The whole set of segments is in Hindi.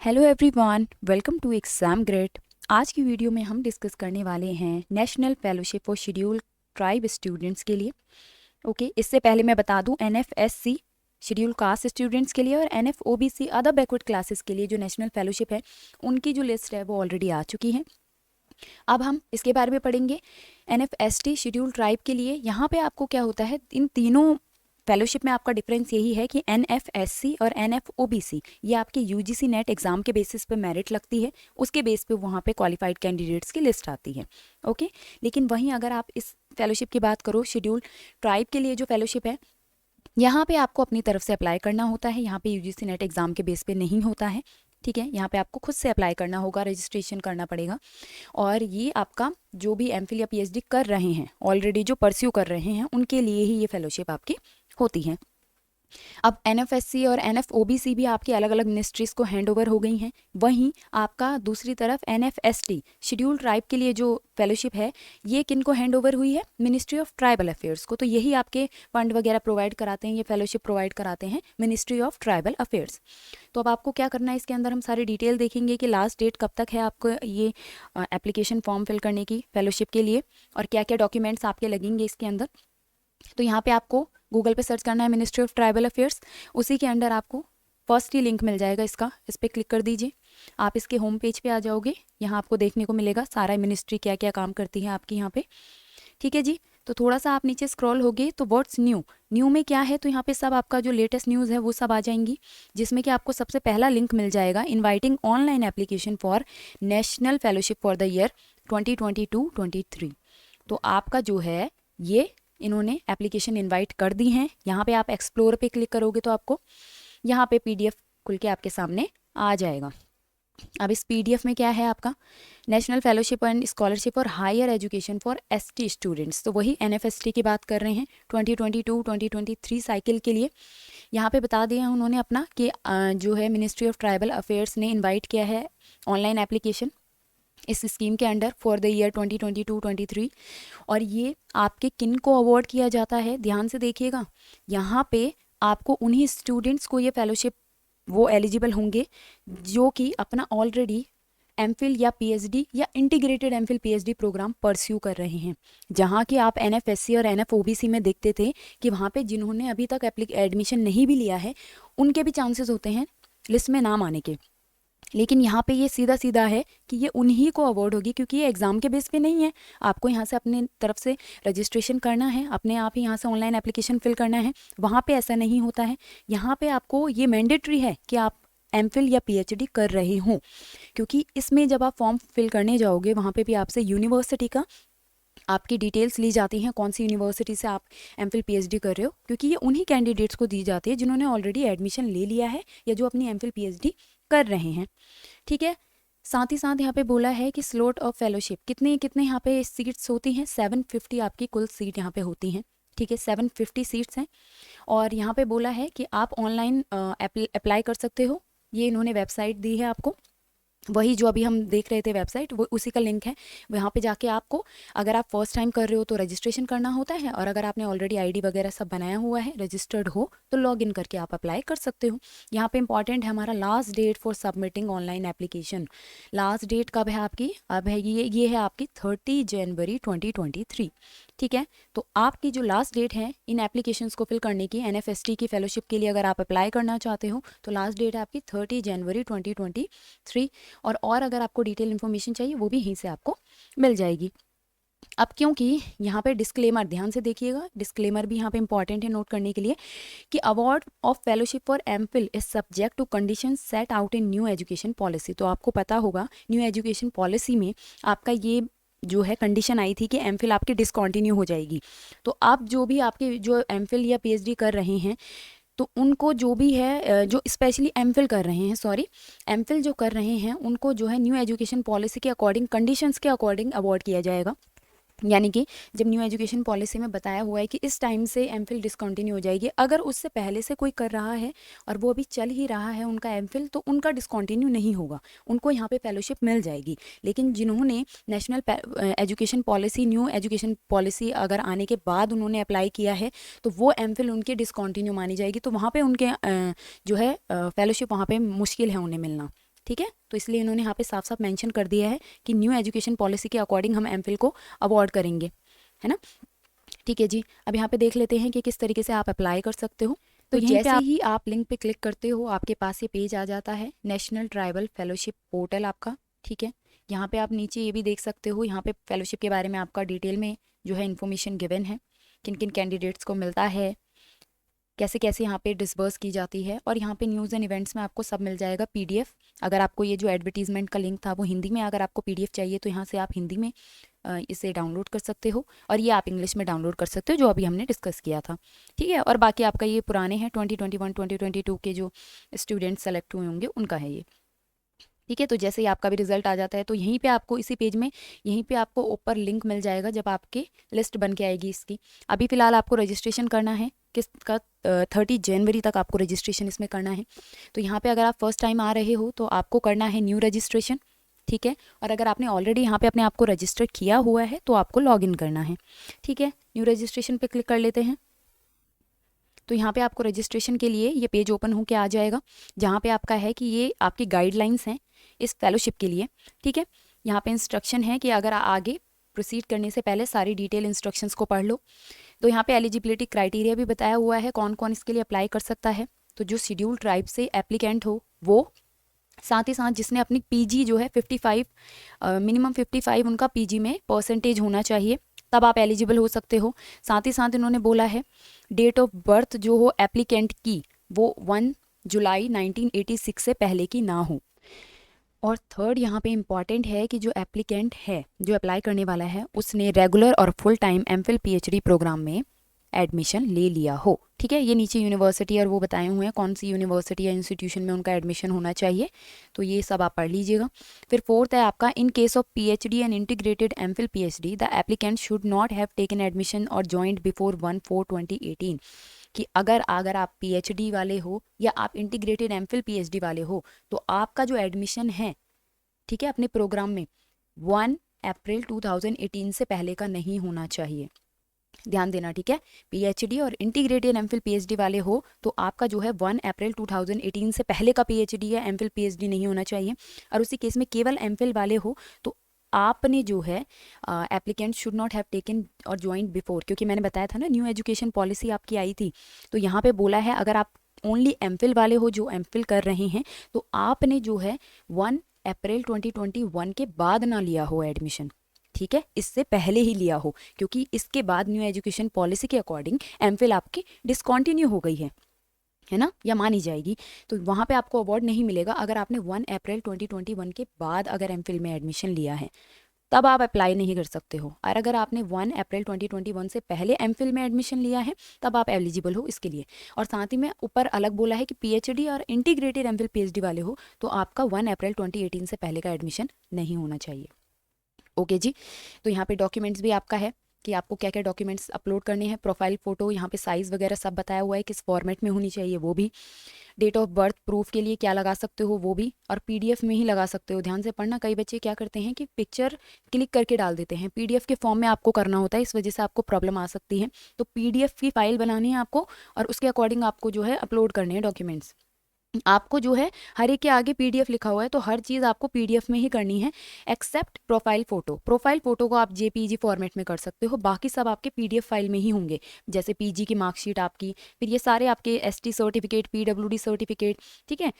Hello everyone, welcome to exam grade. आज की वीडियो में हम डिस्कस करने वाले हैं national fellowship for schedule tribe students के लिए। ओके, इससे पहले मैं बता दूं NFSC शेड्यूल कास्ट स्टूडेंट्स के लिए और NFOBC अदर बैकवर्ड क्लासेस के लिए जो नेशनल फेलोशिप है उनकी जो लिस्ट है वो ऑलरेडी आ चुकी है। अब हम इसके बारे में पढ़ेंगे। NFST शेड्यूल ट्राइब के लिए यहाँ पे आपको क्या होता है, इन तीनों फेलोशिप में आपका डिफरेंस यही है कि NFSC और NFOBC ये आपके UGC नेट एग्जाम के बेसिस पे मेरिट लगती है, उसके बेस पे वहाँ पे क्वालिफाइड कैंडिडेट्स की लिस्ट आती है। ओके, लेकिन वहीं अगर आप इस फेलोशिप की बात करो, शेड्यूल ट्राइब के लिए जो फेलोशिप है यहाँ पे आपको अपनी तरफ से अप्लाई करना होता है। यहाँ पे UGC नेट एग्जाम के बेस पे नहीं होता है, ठीक है। यहाँ पे आपको खुद से अप्लाई करना होगा, रजिस्ट्रेशन करना पड़ेगा। और ये आपका जो भी MPhil या PhD कर रहे हैं, ऑलरेडी जो परस्यू कर रहे हैं, उनके लिए ही ये फेलोशिप आपकी होती है। अब NFSC और NFOBC भी आपकी अलग अलग मिनिस्ट्रीज़ को हैंड ओवर हो गई हैं। वहीं आपका दूसरी तरफ NFST शेड्यूल ट्राइब के लिए जो फेलोशिप है ये किन को हैंड ओवर हुई है, मिनिस्ट्री ऑफ ट्राइबल अफेयर्स को। तो यही आपके फंड वगैरह प्रोवाइड कराते हैं, ये फेलोशिप प्रोवाइड कराते हैं मिनिस्ट्री ऑफ ट्राइबल अफेयर्स। तो अब आपको क्या करना है, इसके अंदर हम सारी डिटेल देखेंगे कि लास्ट डेट कब तक है आपको ये एप्लीकेशन फॉर्म फिल करने की फेलोशिप के लिए और क्या क्या डॉक्यूमेंट्स आपके लगेंगे इसके अंदर। तो यहाँ पे आपको गूगल पे सर्च करना है मिनिस्ट्री ऑफ ट्राइबल अफेयर्स, उसी के अंडर आपको फर्स्ट ही लिंक मिल जाएगा इसका, इस पर क्लिक कर दीजिए। आप इसके होम पेज पे आ जाओगे, यहाँ आपको देखने को मिलेगा सारा मिनिस्ट्री क्या क्या काम करती है आपकी यहाँ पे, ठीक है जी। तो थोड़ा सा आप नीचे स्क्रॉल होगे तो व्हाट्स न्यू, न्यू में क्या है, तो यहाँ पे सब आपका जो लेटेस्ट न्यूज़ है वो सब आ जाएंगी, जिसमें कि आपको सबसे पहला लिंक मिल जाएगा inviting online application for national fellowship for the year 2022-23। तो आपका जो है ये इन्होंने एप्लीकेशन इनवाइट कर दी हैं। यहाँ पे आप एक्सप्लोर पे क्लिक करोगे तो आपको यहाँ पे PDF खुल के आपके सामने आ जाएगा। अब इस PDF में क्या है आपका, national fellowship and scholarship for higher education for ST students, तो वही NFST की बात कर रहे हैं 2022-2023 साइकिल के लिए। यहाँ पे बता दिया उन्होंने अपना कि जो है मिनिस्ट्री ऑफ ट्राइबल अफेयर्स ने इन्वाइट किया है ऑनलाइन एप्लीकेशन इस स्कीम के अंडर फॉर द ईयर 2022-23। और ये आपके किन को अवार्ड किया जाता है, ध्यान से देखिएगा। यहाँ पे आपको उन्हीं स्टूडेंट्स को ये फेलोशिप वो एलिजिबल होंगे जो कि अपना ऑलरेडी MPhil या PhD या integrated MPhil PhD program pursue कर रहे हैं। जहाँ कि आप NFSC और NFOBC में देखते थे कि वहाँ पे जिन्होंने अभी तक एडमिशन नहीं भी लिया है उनके भी चांसेस होते हैं लिस्ट में नाम आने के, लेकिन यहाँ पे ये सीधा सीधा है कि ये उन्हीं को अवार्ड होगी, क्योंकि ये एग्ज़ाम के बेस पे नहीं है। आपको यहाँ से अपने तरफ से रजिस्ट्रेशन करना है, अपने आप ही यहाँ से ऑनलाइन एप्लीकेशन फिल करना है। वहाँ पे ऐसा नहीं होता है, यहाँ पे आपको ये मैंडेटरी है कि आप MPhil या PhD कर रहे हों, क्योंकि इसमें जब आप फॉर्म फिल करने जाओगे वहाँ पे भी आपसे यूनिवर्सिटी का आपकी डिटेल्स ली जाती हैं, कौन सी यूनिवर्सिटी से आप MPhil PhD कर रहे हो, क्योंकि ये उन्हीं कैंडिडेट्स को दी जाती है जिन्होंने ऑलरेडी एडमिशन ले लिया है या जो अपनी MPhil PhD कर रहे हैं, ठीक है। साथ ही साथ यहाँ पे बोला है कि स्लॉट ऑफ फेलोशिप कितने कितने यहाँ पे सीट्स होती हैं, 750 आपकी कुल सीट यहाँ पे होती हैं, ठीक है। 750 सीट्स हैं। और यहाँ पे बोला है कि आप ऑनलाइन अप्लाई कर सकते हो, ये इन्होंने वेबसाइट दी है आपको, वही जो अभी हम देख रहे थे वेबसाइट, वो उसी का लिंक है। वहाँ पे जाके आपको, अगर आप फर्स्ट टाइम कर रहे हो तो रजिस्ट्रेशन करना होता है, और अगर आपने ऑलरेडी ID वगैरह सब बनाया हुआ है, रजिस्टर्ड हो, तो लॉगिन करके आप अप्लाई कर सकते हो। यहाँ पे इंपॉर्टेंट है हमारा last date for submitting online application. Last date कब है आपकी, अब है ये है आपकी 30 जनवरी 2023, ठीक है। तो आपकी जो लास्ट डेट है इन एप्लीकेशंस को फिल करने की, NFST की फेलोशिप के लिए अगर आप अप्लाई करना चाहते हो तो लास्ट डेट है आपकी 30 जनवरी 2023। और अगर आपको डिटेल इन्फॉर्मेशन चाहिए वो भी यहीं से आपको मिल जाएगी। अब क्योंकि यहाँ पे डिस्क्लेमर, ध्यान से देखिएगा, डिस्क्लेमर भी यहाँ पे इंपॉर्टेंट है नोट करने के लिए कि award of fellowship for MPhil is subject to condition set out in new education policy. तो आपको पता होगा न्यू एजुकेशन पॉलिसी में आपका ये जो है कंडीशन आई थी कि MPhil आपकी डिसकंटिन्यू हो जाएगी। तो आप जो भी आपके जो MPhil या PhD कर रहे हैं तो उनको जो भी है, जो स्पेशली MPhil कर रहे हैं, MPhil जो कर रहे हैं उनको जो है न्यू एजुकेशन पॉलिसी के अकॉर्डिंग, कंडीशंस के अकॉर्डिंग अवार्ड किया जाएगा। यानी कि जब न्यू एजुकेशन पॉलिसी में बताया हुआ है कि इस टाइम से MPhil डिसकंटिन्यू हो जाएगी, अगर उससे पहले से कोई कर रहा है और वो अभी चल ही रहा है उनका MPhil, तो उनका डिसकंटिन्यू नहीं होगा, उनको यहाँ पे फेलोशिप मिल जाएगी। लेकिन जिन्होंने national education policy, new education policy अगर आने के बाद उन्होंने अप्लाई किया है तो वो MPhil उनकी डिसकंटिन्यू मानी जाएगी, तो वहाँ पर उनके जो है फेलोशिप वहाँ पर मुश्किल है उन्हें मिलना, ठीक है। तो इसलिए इन्होंने यहाँ पे साफ साफ मेंशन कर दिया है कि न्यू एजुकेशन पॉलिसी के अकॉर्डिंग हम एमफिल को अवॉर्ड करेंगे, है ना। ठीक है जी, अब यहाँ पे देख लेते हैं कि किस तरीके से आप अप्लाई कर सकते हो। तो जैसे ही आप लिंक पे क्लिक करते हो आपके पास ये पेज आ जाता है, नेशनल ट्राइबल फेलोशिप पोर्टल आपका। ठीक है, यहाँ पे आप नीचे ये भी देख सकते हो, यहाँ पे फेलोशिप के बारे में आपका डिटेल में जो है इन्फॉर्मेशन गिवन है, किन किन कैंडिडेट्स को मिलता है, कैसे कैसे यहाँ पे डिस्बर्स की जाती है, और यहाँ पे न्यूज़ एंड इवेंट्स में आपको सब मिल जाएगा पीडीएफ। अगर आपको ये जो एडवर्टीजमेंट का लिंक था वो हिंदी में, अगर आपको पीडीएफ चाहिए तो यहाँ से आप हिंदी में इसे डाउनलोड कर सकते हो, और ये आप इंग्लिश में डाउनलोड कर सकते हो जो अभी हमने डिस्कस किया था। ठीक है, और बाकी आपका ये पुराने हैं 2021 2022 के जो स्टूडेंट्स सेलेक्ट हुए होंगे उनका है ये। ठीक है, तो जैसे ही आपका भी रिजल्ट आ जाता है तो यहीं पे आपको इसी पेज में यहीं पे आपको ऊपर लिंक मिल जाएगा जब आपकी लिस्ट बन के आएगी इसकी। अभी फ़िलहाल आपको रजिस्ट्रेशन करना है, किसका 30 जनवरी तक आपको रजिस्ट्रेशन इसमें करना है। तो यहाँ पे अगर आप फर्स्ट टाइम आ रहे हो तो आपको करना है न्यू रजिस्ट्रेशन। ठीक है, और अगर आपने ऑलरेडी यहाँ पे अपने आप को रजिस्टर किया हुआ है तो आपको लॉगिन करना है। ठीक है, न्यू रजिस्ट्रेशन पे क्लिक कर लेते हैं। तो यहाँ पे आपको रजिस्ट्रेशन के लिए ये पेज ओपन होकर आ जाएगा, जहाँ पे आपका है कि ये आपकी गाइडलाइंस हैं इस फेलोशिप के लिए। ठीक है, यहाँ पे इंस्ट्रक्शन है कि अगर आगे प्रोसीड करने से पहले सारी डिटेल इंस्ट्रक्शंस को पढ़ लो। तो यहाँ पे एलिजिबिलिटी क्राइटेरिया भी बताया हुआ है कौन कौन इसके लिए अप्लाई कर सकता है। तो जो शेड्यूल ट्राइब से एप्लीकेंट हो वो, साथ ही साथ जिसने अपनी पीजी जो है 55 मिनिमम 55 उनका पीजी में परसेंटेज होना चाहिए, तब आप एलिजिबल हो सकते हो। साथ ही साथ इन्होंने बोला है डेट ऑफ बर्थ जो हो एप्लीकेंट की वो 1 जुलाई 1986 से पहले की ना हो। और थर्ड यहाँ पे इम्पॉर्टेंट है कि जो एप्लीकेंट है, जो अप्लाई करने वाला है, उसने रेगुलर और full time MPhil PhD program में एडमिशन ले लिया हो। ठीक है, ये नीचे यूनिवर्सिटी और वो बताए हुए हैं कौन सी यूनिवर्सिटी या इंस्टीट्यूशन में उनका एडमिशन होना चाहिए, तो ये सब आप पढ़ लीजिएगा। फिर फोर्थ है आपका, in case of PhD and integrated MPhil PhD the applicant should not have taken admission और जॉइंट बिफोर 1/4/2018। कि अगर आप पीएचडी वाले हो या आप इंटीग्रेटेड एमफिल पीएचडी वाले हो तो आपका जो एडमिशन है, ठीक है, अपने प्रोग्राम में 1 अप्रैल 2018 से पहले का नहीं होना चाहिए। ध्यान देना, ठीक है। पीएचडी और इंटीग्रेटेड एमफिल पीएचडी वाले हो तो आपका जो है 1 अप्रैल 2018 से पहले का पीएचडी या एमफिल पीएचडी नहीं होना चाहिए। और उसी केस में केवल एमफिल वाले हो तो आपने जो है applicant should not have taken और ज्वाइंट बिफोर, क्योंकि मैंने बताया था ना न्यू एजुकेशन पॉलिसी आपकी आई थी, तो यहाँ पे बोला है अगर आप ओनली एमफिल वाले हो जो एमफिल कर रहे हैं तो आपने जो है 1 अप्रैल 2021 के बाद ना लिया हो एडमिशन। ठीक है, इससे पहले ही लिया हो, क्योंकि इसके बाद न्यू एजुकेशन पॉलिसी के अकॉर्डिंग एमफिल आपकी डिसकंटिन्यू हो गई है ना, या मानी जाएगी। तो वहाँ पे आपको अवार्ड नहीं मिलेगा अगर आपने 1 अप्रैल 2021 के बाद अगर एमफिल में एडमिशन लिया है, तब आप अप्लाई नहीं कर सकते हो। और अगर आपने 1 अप्रैल 2021 से पहले एमफिल में एडमिशन लिया है तब आप एलिजिबल हो इसके लिए। और साथ ही में ऊपर अलग बोला है कि पीएचडी और इंटीग्रेटेड एमफिल पीएचडी वाले हो तो आपका 1 अप्रैल 2018 से पहले का एडमिशन नहीं होना चाहिए। ओके जी, तो यहाँ पे डॉक्यूमेंट्स भी आपका है कि आपको क्या क्या डॉक्यूमेंट्स अपलोड करने हैं। प्रोफाइल फ़ोटो, यहाँ पे साइज़ वगैरह सब बताया हुआ है किस फॉर्मेट में होनी चाहिए वो भी। डेट ऑफ बर्थ प्रूफ के लिए क्या लगा सकते हो वो भी, और पीडीएफ में ही लगा सकते हो। ध्यान से पढ़ना, कई बच्चे क्या करते हैं कि पिक्चर क्लिक करके डाल देते हैं, पीडीएफ के फॉर्म में आपको करना होता है, इस वजह से आपको प्रॉब्लम आ सकती है। तो पीडीएफ की फाइल बनानी है आपको और उसके अकॉर्डिंग आपको जो है अपलोड करने हैं डॉक्यूमेंट्स। आपको जो है हर एक के आगे पीडीएफ लिखा हुआ है तो हर चीज़ आपको पीडीएफ में ही करनी है except profile photo. Profile photo को आप जेपीजी फॉर्मेट में कर सकते हो, बाकी सब आपके पीडीएफ फाइल में ही होंगे, जैसे पीजी की मार्कशीट आपकी, फिर ये सारे आपके एसटी सर्टिफिकेट, पीडब्ल्यूडी सर्टिफिकेट। ठीक है,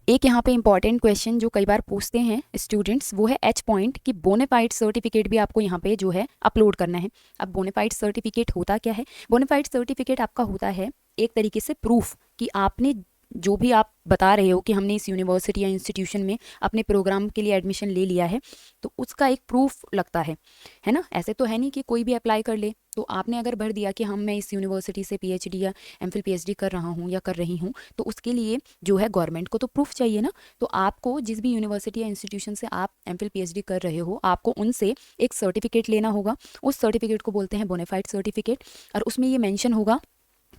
एक यहाँ पे इंपॉर्टेंट क्वेश्चन जो कई बार पूछते हैं स्टूडेंट्स वो है एच पॉइंट की बोनाफाइड सर्टिफिकेट भी आपको यहाँ पे जो है अपलोड करना है। अब बोनाफाइड सर्टिफिकेट होता क्या है? बोनाफाइड सर्टिफिकेट आपका होता है एक तरीके से प्रूफ कि आपने जो भी आप बता रहे हो कि हमने इस यूनिवर्सिटी या इंस्टीट्यूशन में अपने प्रोग्राम के लिए एडमिशन ले लिया है, तो उसका एक प्रूफ लगता है ना। ऐसे तो है नहीं कि कोई भी अप्लाई कर ले। तो आपने अगर भर दिया कि मैं इस यूनिवर्सिटी से पीएचडी या एमफिल पीएचडी कर रहा हूँ या कर रही हूँ, तो उसके लिए जो है गवर्नमेंट को तो प्रूफ चाहिए ना। तो आपको जिस भी यूनिवर्सिटी या इंस्टीट्यूशन से आप एमफिल पीएचडी कर रहे हो, आपको उनसे एक सर्टिफिकेट लेना होगा। उस सर्टिफिकेट को बोलते हैं बोनाफाइड सर्टिफिकेट, और उसमें ये मेंशन होगा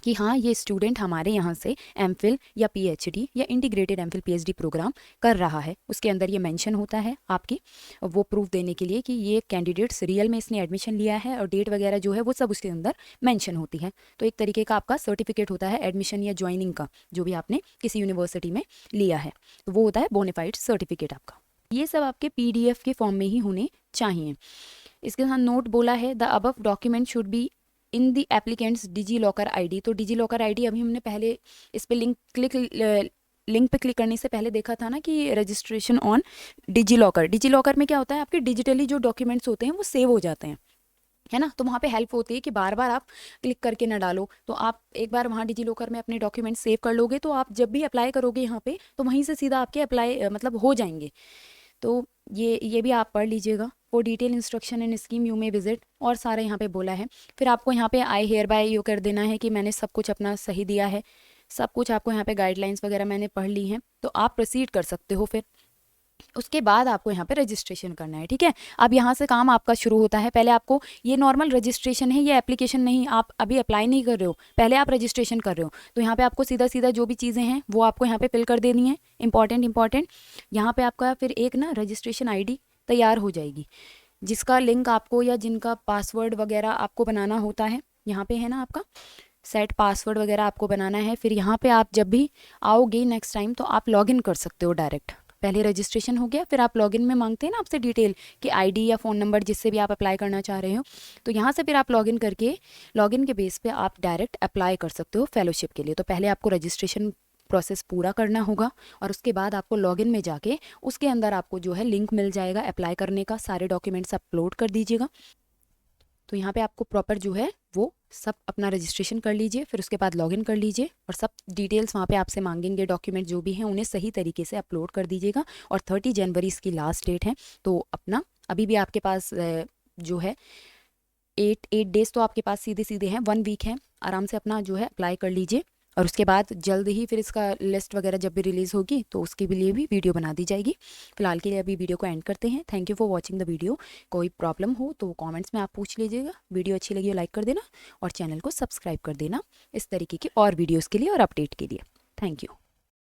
कि हाँ ये स्टूडेंट हमारे यहाँ से एमफिल या पीएचडी या इंटीग्रेटेड एमफिल पीएचडी प्रोग्राम कर रहा है। उसके अंदर ये मेंशन होता है आपकी वो प्रूफ देने के लिए कि ये कैंडिडेट्स रियल में इसने एडमिशन लिया है, और डेट वगैरह जो है वो सब उसके अंदर मेंशन होती है। तो एक तरीके का आपका सर्टिफिकेट होता है एडमिशन या ज्वाइनिंग का, जो भी आपने किसी यूनिवर्सिटी में लिया है, तो वो होता है बोनाफाइड सर्टिफिकेट आपका। ये सब आपके PDF के फॉर्म में ही होने चाहिए। इसके साथ नोट बोला है the above document should be in the applicant's DigiLocker ID। तो डिजी लॉकर ID अभी हमने पहले इस पे लिंक पे क्लिक करने से पहले देखा था ना कि रजिस्ट्रेशन ऑन डिजी लॉकर में क्या होता है, आपके डिजिटली जो डॉक्यूमेंट्स होते हैं वो सेव हो जाते हैं, है ना। तो वहाँ पे हेल्प होती है कि बार बार आप क्लिक करके ना डालो। तो आप एक बार वहाँ डिजी लॉकर में अपने डॉक्यूमेंट सेव कर लोगे तो आप जब भी अप्लाई करोगे यहाँ पे तो वहीं से सीधा आपके अप्लाई मतलब हो जाएंगे। तो ये भी आप पढ़ लीजिएगा। वो detail instruction and scheme you में विजिट, और सारा यहाँ पे बोला है। फिर आपको यहाँ पे आई हेयर बाय यू कर देना है कि मैंने सब कुछ अपना सही दिया है, सब कुछ आपको यहाँ पे गाइडलाइंस वगैरह मैंने पढ़ ली हैं, तो आप प्रोसीड कर सकते हो। फिर उसके बाद आपको यहाँ पे रजिस्ट्रेशन करना है, ठीक है। अब यहाँ से काम आपका शुरू होता है। पहले आपको ये नॉर्मल रजिस्ट्रेशन है, ये एप्लीकेशन नहीं, आप अभी अप्लाई नहीं कर रहे हो, पहले आप रजिस्ट्रेशन कर रहे हो। तो यहाँ पे आपको सीधा सीधा जो भी चीज़ें हैं वो आपको यहाँ पे फिल कर देनी है, इंपॉर्टेंट। यहाँ पे आपका फिर एक ना रजिस्ट्रेशन ID तैयार हो जाएगी, जिसका लिंक आपको या जिनका पासवर्ड वगैरह आपको बनाना होता है। यहाँ पे है ना आपका सेट पासवर्ड वगैरह आपको बनाना है। फिर यहाँ पे आप जब भी आओगे नेक्स्ट टाइम तो आप लॉगिन कर सकते हो डायरेक्ट। पहले रजिस्ट्रेशन हो गया, फिर आप लॉगिन में मांगते हैं ना आपसे डिटेल कि ID या फ़ोन नंबर जिससे भी आप अप्लाई करना चाह रहे हो, तो यहाँ से फिर आप लॉगिन करके लॉगिन के बेस पे आप डायरेक्ट अप्लाई कर सकते हो फेलोशिप के लिए। तो पहले आपको रजिस्ट्रेशन प्रोसेस पूरा करना होगा, और उसके बाद आपको लॉगिन में जाके उसके अंदर आपको जो है लिंक मिल जाएगा अप्लाई करने का। सारे डॉक्यूमेंट्स अपलोड कर दीजिएगा। तो यहाँ पे आपको प्रॉपर जो है वो सब अपना रजिस्ट्रेशन कर लीजिए, फिर उसके बाद लॉगिन कर लीजिए, और सब डिटेल्स वहाँ पे आपसे मांगेंगे डॉक्यूमेंट जो भी हैं उन्हें सही तरीके से अपलोड कर दीजिएगा। और 30 जनवरी इसकी लास्ट डेट है। तो अपना अभी भी आपके पास जो है 8 डेज़ तो आपके पास सीधे सीधे हैं, 1 वीक है, आराम से अपना जो है अप्लाई कर लीजिए। और उसके बाद जल्द ही फिर इसका लिस्ट वगैरह जब भी रिलीज़ होगी तो उसके भी लिए भी वीडियो बना दी जाएगी। फिलहाल के लिए अभी वीडियो को एंड करते हैं। Thank you for watching the video. कोई प्रॉब्लम हो तो कमेंट्स में आप पूछ लीजिएगा। वीडियो अच्छी लगी हो लाइक कर देना, और चैनल को सब्सक्राइब कर देना इस तरीके की और वीडियोज़ के लिए और अपडेट के लिए। Thank you.